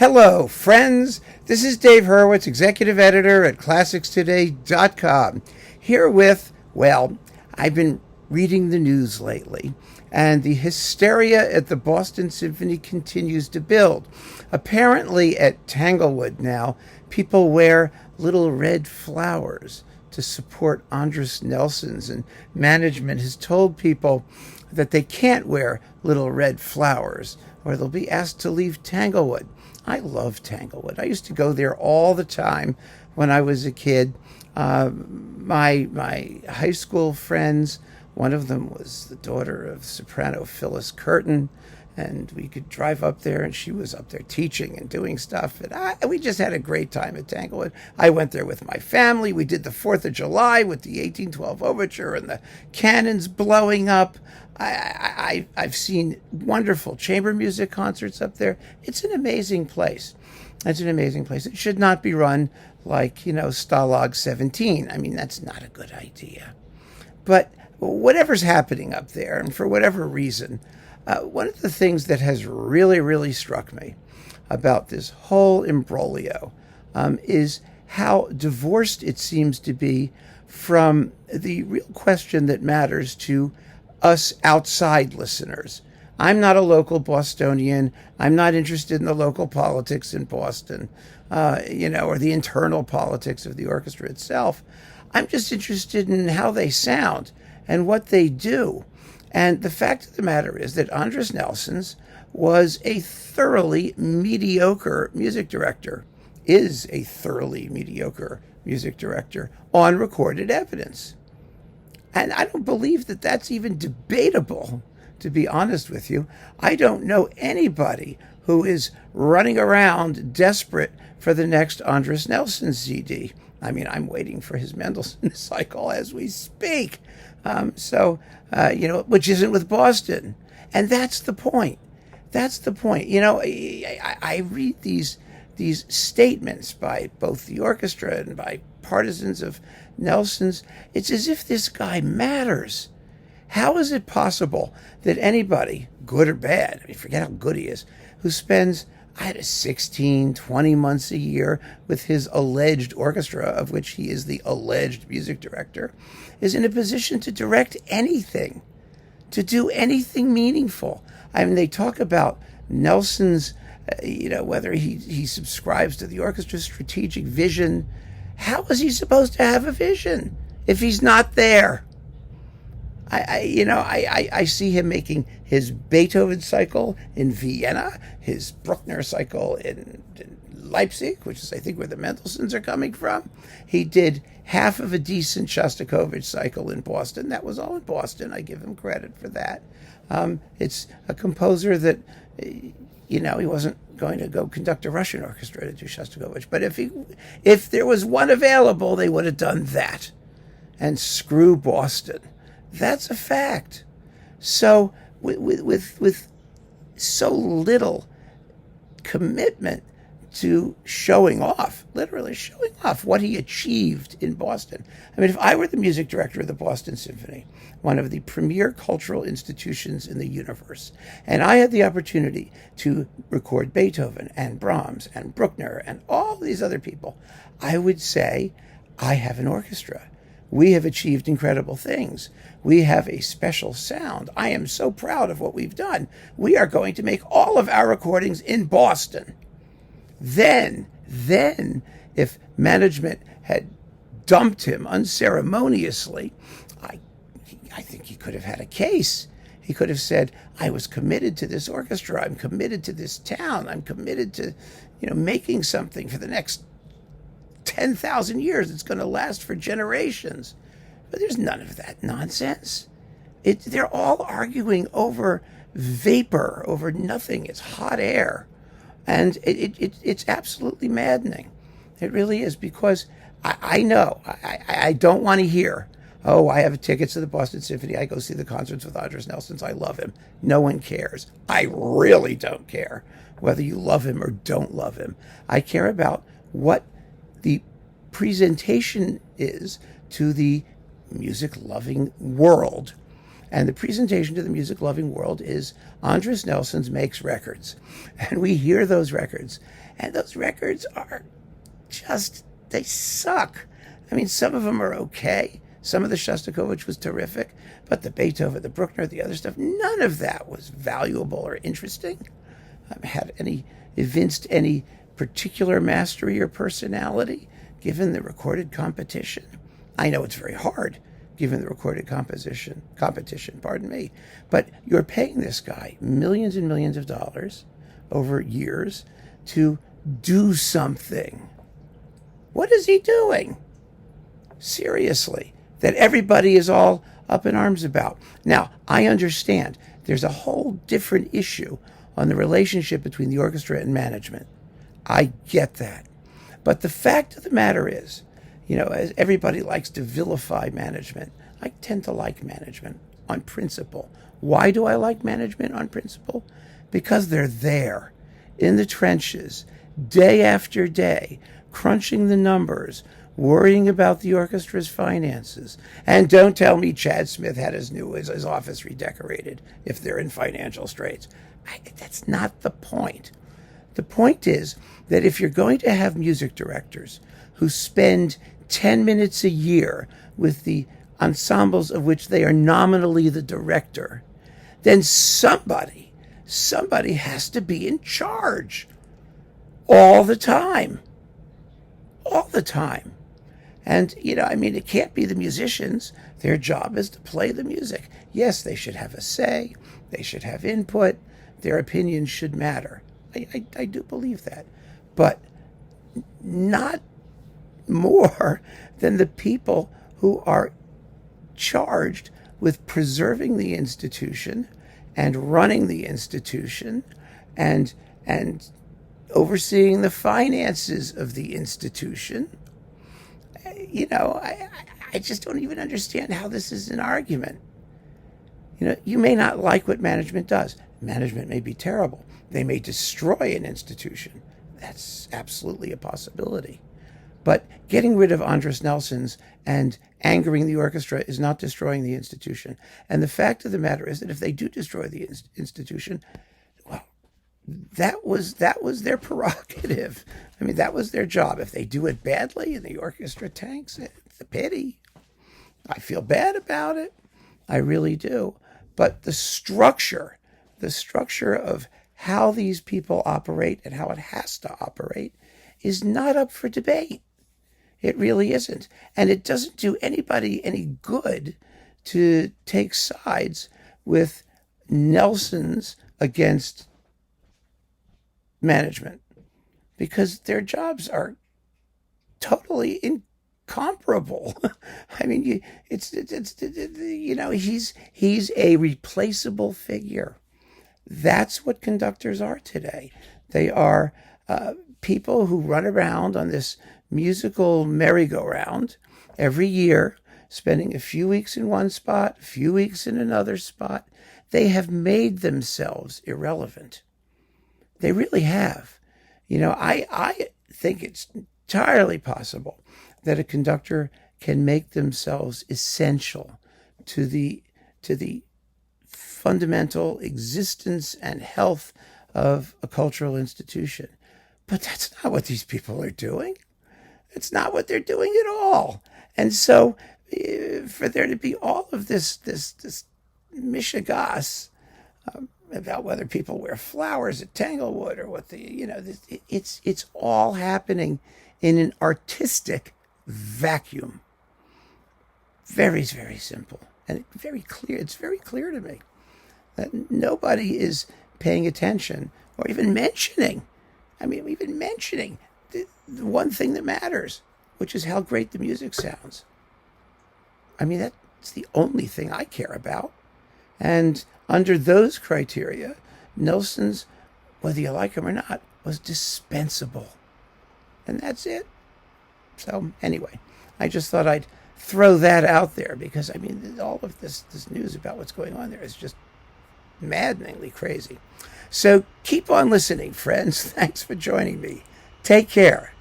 Hello, friends. This is Dave Hurwitz, executive editor at ClassicsToday.com. Here with, I've been reading the news lately, and the hysteria at the Boston Symphony continues to build. Apparently, at Tanglewood now, people wear little red flowers to support Andris Nelsons, and management has told people that they can't wear little red flowers or they'll be asked to leave Tanglewood. I love Tanglewood. I used to go there all the time when I was a kid. My high school friends, one of them was the daughter of soprano Phyllis Curtin, and we could drive up there, and she was up there teaching and doing stuff, and we just had a great time at Tanglewood. I went there with my family. We did the 4th of July with the 1812 Overture and the cannons blowing up. I've seen wonderful chamber music concerts up there. It's an amazing place. It's an amazing place. It should not be run like, Stalag 17. I mean, that's not a good idea. But whatever's happening up there, and for whatever reason, one of the things that has really, really struck me about this whole imbroglio is how divorced it seems to be from the real question that matters to us outside listeners. I'm not a local Bostonian. I'm not interested in the local politics in Boston, or the internal politics of the orchestra itself. I'm just interested in how they sound and what they do. And the fact of the matter is that Andris Nelsons was a thoroughly mediocre music director, is a thoroughly mediocre music director on recorded evidence. And I don't believe that that's even debatable, to be honest with you. I don't know anybody who is running around desperate for the next Andris Nelsons CD. I mean, I'm waiting for his Mendelssohn cycle as we speak. Which isn't with Boston. And that's the point. That's the point. I read these statements by both the orchestra and by partisans of Nelsons. It's as if this guy matters. How is it possible that anybody, good or bad, forget how good he is, who spends 16, 20 months a year with his alleged orchestra, of which he is the alleged music director, is in a position to direct anything, to do anything meaningful? I mean, they talk about Nelson's, whether he subscribes to the orchestra's strategic vision. How is he supposed to have a vision if he's not there? I see him making his Beethoven cycle in Vienna, his Bruckner cycle in Leipzig, which is, I think, where the Mendelssohns are coming from. He did half of a decent Shostakovich cycle in Boston. That was all in Boston. I give him credit for that. It's a composer that, he wasn't going to go conduct a Russian orchestra to do Shostakovich. But if there was one available, they would have done that. And screw Boston. That's a fact. So with so little commitment to showing off, literally showing off what he achieved in Boston. I mean, if I were the music director of the Boston Symphony, one of the premier cultural institutions in the universe, and I had the opportunity to record Beethoven and Brahms and Bruckner and all these other people, I would say, I have an orchestra. We have achieved incredible things. We have a special sound. I am so proud of what we've done. We are going to make all of our recordings in Boston. Then, if management had dumped him unceremoniously, I think he could have had a case. He could have said, I was committed to this orchestra. I'm committed to this town. I'm committed to, making something for the next 10,000 years. It's going to last for generations. But there's none of that nonsense. They're all arguing over vapor, over nothing. It's hot air. And it's absolutely maddening. It really is, because I know, I don't want to hear, oh, I have tickets to the Boston Symphony. I go see the concerts with Andris Nelsons. I love him. No one cares. I really don't care whether you love him or don't love him. I care about what the presentation is to the music-loving world. And the presentation to the music-loving world is Andris Nelsons makes records. And we hear those records. And those records are just, they suck. I mean, some of them are okay. Some of the Shostakovich was terrific. But the Beethoven, the Bruckner, the other stuff, none of that was valuable or interesting. Had any evinced any particular mastery or personality given the recorded competition. I know it's very hard given the recorded competition, but you're paying this guy millions and millions of dollars over years to do something. What is he doing? Seriously, that everybody is all up in arms about. Now, I understand there's a whole different issue on the relationship between the orchestra and management. I get that. But the fact of the matter is, as everybody likes to vilify management, I tend to like management on principle. Why do I like management on principle? Because they're there in the trenches, day after day, crunching the numbers, worrying about the orchestra's finances. And don't tell me Chad Smith had his office redecorated if they're in financial straits. That's not the point. The point is that if you're going to have music directors who spend 10 minutes a year with the ensembles of which they are nominally the director, then somebody has to be in charge all the time. All the time. And, it can't be the musicians. Their job is to play the music. Yes, they should have a say. They should have input. Their opinions should matter. I do believe that. But not more than the people who are charged with preserving the institution and running the institution and overseeing the finances of the institution. I just don't even understand how this is an argument. You may not like what management does. Management may be terrible. They may destroy an institution. That's absolutely a possibility. But getting rid of Andris Nelsons and angering the orchestra is not destroying the institution. And the fact of the matter is that if they do destroy the institution, well, that was their prerogative. I mean, that was their job. If they do it badly and the orchestra tanks, it's a pity. I feel bad about it. I really do. But the structure of how these people operate and how it has to operate is not up for debate. It really isn't. And it doesn't do anybody any good to take sides with Nelsons against management, because their jobs are totally incomparable. I mean, he's a replaceable figure. That's what conductors are today. They are people who run around on this musical merry-go-round every year, spending a few weeks in one spot, a few weeks in another spot. They have made themselves irrelevant. They really have. I think it's entirely possible that a conductor can make themselves essential to the fundamental existence and health of a cultural institution. But that's not what these people are doing. It's not what they're doing at all. And so for there to be all of this mishigas about whether people wear flowers at Tanglewood or what it's all happening in an artistic vacuum. Very, very simple and very clear. It's very clear to me that nobody is paying attention or even mentioning. The one thing that matters, which is how great the music sounds. I mean, that's the only thing I care about. And under those criteria, Nelsons, whether you like him or not, was dispensable. And that's it. So anyway, I just thought I'd throw that out there because, all of this news about what's going on there is just maddeningly crazy. So keep on listening, friends. Thanks for joining me. Take care.